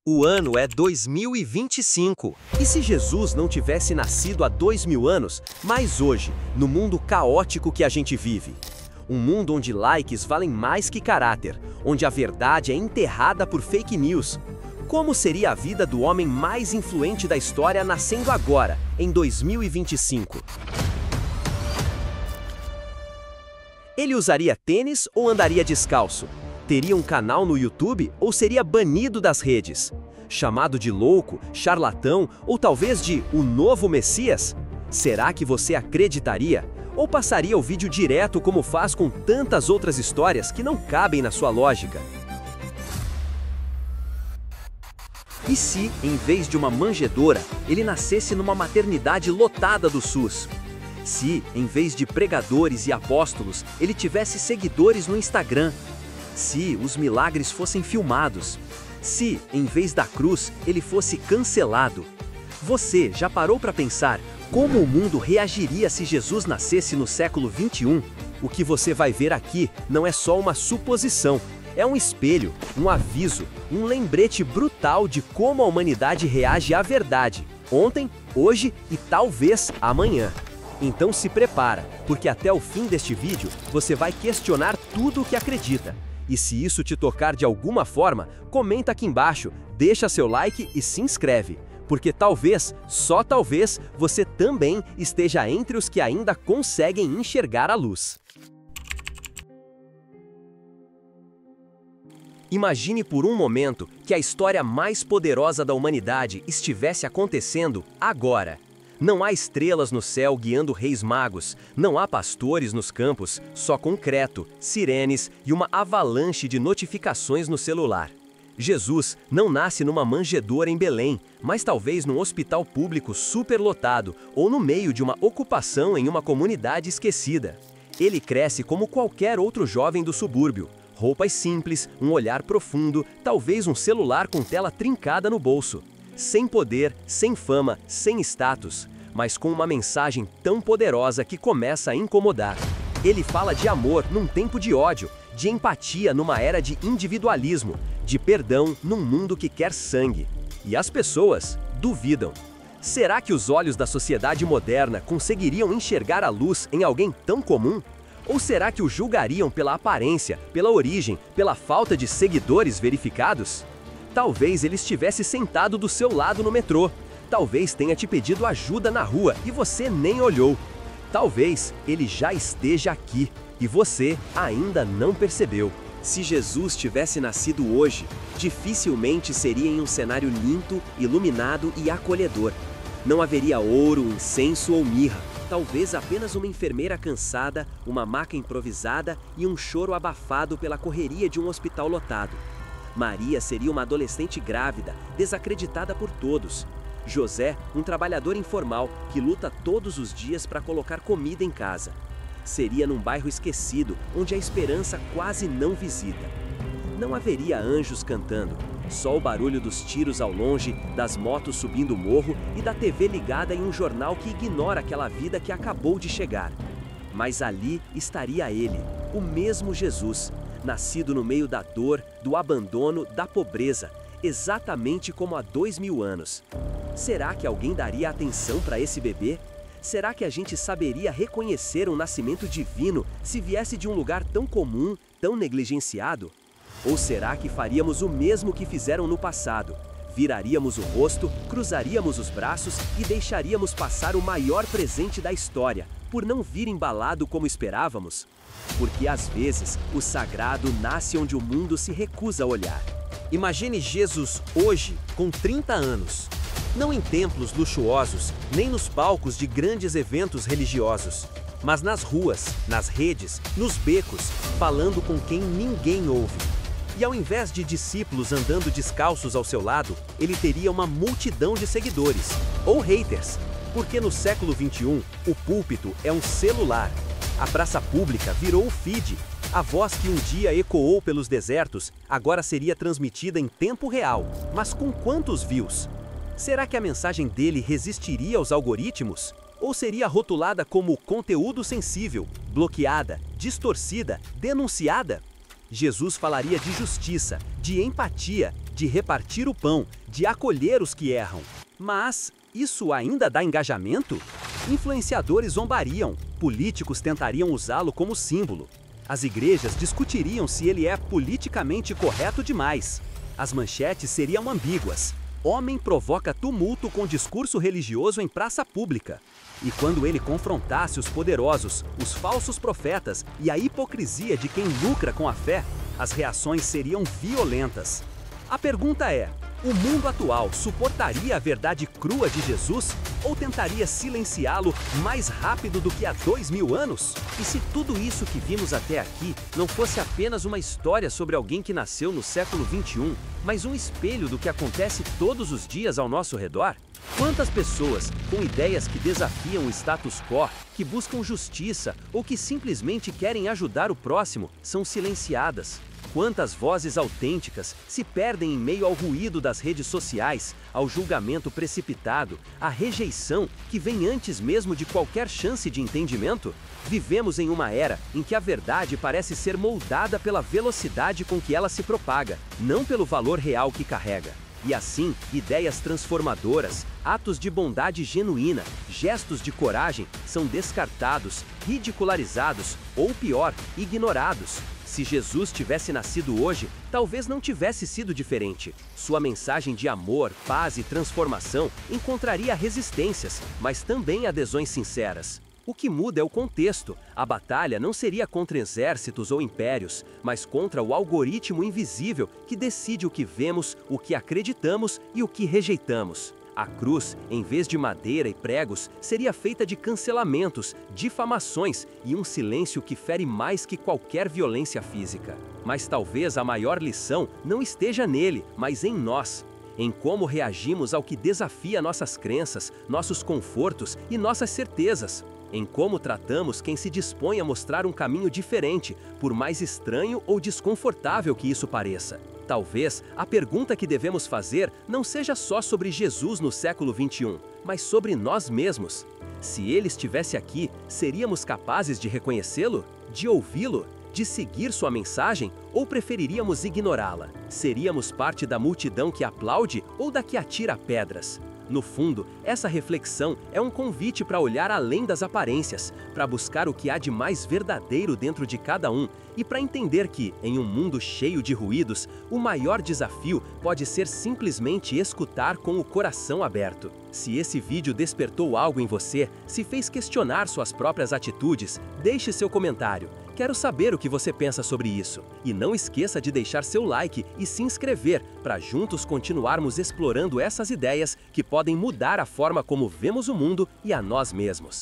O ano é 2025. E se Jesus não tivesse nascido há 2000 anos, mas hoje, no mundo caótico que a gente vive? Um mundo onde likes valem mais que caráter, onde a verdade é enterrada por fake news. Como seria a vida do homem mais influente da história nascendo agora, em 2025? Ele usaria tênis ou andaria descalço? Teria um canal no YouTube ou seria banido das redes? Chamado de louco, charlatão ou talvez de o novo Messias? Será que você acreditaria? Ou passaria o vídeo direto como faz com tantas outras histórias que não cabem na sua lógica? E se, em vez de uma manjedoura, ele nascesse numa maternidade lotada do SUS? Se, em vez de pregadores e apóstolos, ele tivesse seguidores no Instagram? Se os milagres fossem filmados? Se, em vez da cruz, ele fosse cancelado? Você já parou para pensar como o mundo reagiria se Jesus nascesse no século 21? O que você vai ver aqui não é só uma suposição, é um espelho, um aviso, um lembrete brutal de como a humanidade reage à verdade, ontem, hoje e talvez amanhã. Então se prepara, porque até o fim deste vídeo você vai questionar tudo o que acredita. E se isso te tocar de alguma forma, comenta aqui embaixo, deixa seu like e se inscreve. Porque talvez, só talvez, você também esteja entre os que ainda conseguem enxergar a luz. Imagine por um momento que a história mais poderosa da humanidade estivesse acontecendo agora. Não há estrelas no céu guiando reis magos, não há pastores nos campos, só concreto, sirenes e uma avalanche de notificações no celular. Jesus não nasce numa manjedoura em Belém, mas talvez num hospital público superlotado ou no meio de uma ocupação em uma comunidade esquecida. Ele cresce como qualquer outro jovem do subúrbio. Roupas simples, um olhar profundo, talvez um celular com tela trincada no bolso. Sem poder, sem fama, sem status, mas com uma mensagem tão poderosa que começa a incomodar. Ele fala de amor num tempo de ódio, de empatia numa era de individualismo, de perdão num mundo que quer sangue. E as pessoas duvidam. Será que os olhos da sociedade moderna conseguiriam enxergar a luz em alguém tão comum? Ou será que o julgariam pela aparência, pela origem, pela falta de seguidores verificados? Talvez ele estivesse sentado do seu lado no metrô. Talvez tenha te pedido ajuda na rua e você nem olhou. Talvez ele já esteja aqui e você ainda não percebeu. Se Jesus tivesse nascido hoje, dificilmente seria em um cenário limpo, iluminado e acolhedor. Não haveria ouro, incenso ou mirra. Talvez apenas uma enfermeira cansada, uma maca improvisada e um choro abafado pela correria de um hospital lotado. Maria seria uma adolescente grávida, desacreditada por todos. José, um trabalhador informal que luta todos os dias para colocar comida em casa. Seria num bairro esquecido, onde a esperança quase não visita. Não haveria anjos cantando, só o barulho dos tiros ao longe, das motos subindo o morro e da TV ligada em um jornal que ignora aquela vida que acabou de chegar. Mas ali estaria ele, o mesmo Jesus, nascido no meio da dor, do abandono, da pobreza, exatamente como há 2000 anos. Será que alguém daria atenção para esse bebê? Será que a gente saberia reconhecer um nascimento divino se viesse de um lugar tão comum, tão negligenciado? Ou será que faríamos o mesmo que fizeram no passado? Viraríamos o rosto, cruzaríamos os braços e deixaríamos passar o maior presente da história, por não vir embalado como esperávamos? Porque às vezes o sagrado nasce onde o mundo se recusa a olhar. Imagine Jesus hoje, com 30 anos. Não em templos luxuosos, nem nos palcos de grandes eventos religiosos, mas nas ruas, nas redes, nos becos, falando com quem ninguém ouve. E ao invés de discípulos andando descalços ao seu lado, ele teria uma multidão de seguidores, ou haters, porque no século 21, o púlpito é um celular. A praça pública virou o feed. A voz que um dia ecoou pelos desertos, agora seria transmitida em tempo real. Mas com quantos views? Será que a mensagem dele resistiria aos algoritmos? Ou seria rotulada como conteúdo sensível, bloqueada, distorcida, denunciada? Jesus falaria de justiça, de empatia, de repartir o pão, de acolher os que erram. Mas isso ainda dá engajamento? Influenciadores zombariam, políticos tentariam usá-lo como símbolo. As igrejas discutiriam se ele é politicamente correto demais. As manchetes seriam ambíguas. Homem provoca tumulto com discurso religioso em praça pública. E quando ele confrontasse os poderosos, os falsos profetas e a hipocrisia de quem lucra com a fé, as reações seriam violentas. A pergunta é: o mundo atual suportaria a verdade crua de Jesus ou tentaria silenciá-lo mais rápido do que há 2000 anos? E se tudo isso que vimos até aqui não fosse apenas uma história sobre alguém que nasceu no século 21, mas um espelho do que acontece todos os dias ao nosso redor? Quantas pessoas, com ideias que desafiam o status quo, que buscam justiça ou que simplesmente querem ajudar o próximo, são silenciadas? Quantas vozes autênticas se perdem em meio ao ruído das redes sociais, ao julgamento precipitado, à rejeição que vem antes mesmo de qualquer chance de entendimento? Vivemos em uma era em que a verdade parece ser moldada pela velocidade com que ela se propaga, não pelo valor real que carrega. E assim, ideias transformadoras, atos de bondade genuína, gestos de coragem são descartados, ridicularizados ou, pior, ignorados. Se Jesus tivesse nascido hoje, talvez não tivesse sido diferente. Sua mensagem de amor, paz e transformação encontraria resistências, mas também adesões sinceras. O que muda é o contexto. A batalha não seria contra exércitos ou impérios, mas contra o algoritmo invisível que decide o que vemos, o que acreditamos e o que rejeitamos. A cruz, em vez de madeira e pregos, seria feita de cancelamentos, difamações e um silêncio que fere mais que qualquer violência física. Mas talvez a maior lição não esteja nele, mas em nós. Em como reagimos ao que desafia nossas crenças, nossos confortos e nossas certezas. Em como tratamos quem se dispõe a mostrar um caminho diferente, por mais estranho ou desconfortável que isso pareça. Talvez a pergunta que devemos fazer não seja só sobre Jesus no século 21, mas sobre nós mesmos. Se ele estivesse aqui, seríamos capazes de reconhecê-lo? De ouvi-lo? De seguir sua mensagem? Ou preferiríamos ignorá-la? Seríamos parte da multidão que aplaude ou da que atira pedras? No fundo, essa reflexão é um convite para olhar além das aparências, para buscar o que há de mais verdadeiro dentro de cada um e para entender que, em um mundo cheio de ruídos, o maior desafio pode ser simplesmente escutar com o coração aberto. Se esse vídeo despertou algo em você, se fez questionar suas próprias atitudes, deixe seu comentário. Quero saber o que você pensa sobre isso. E não esqueça de deixar seu like e se inscrever para juntos continuarmos explorando essas ideias que podem mudar a forma como vemos o mundo e a nós mesmos.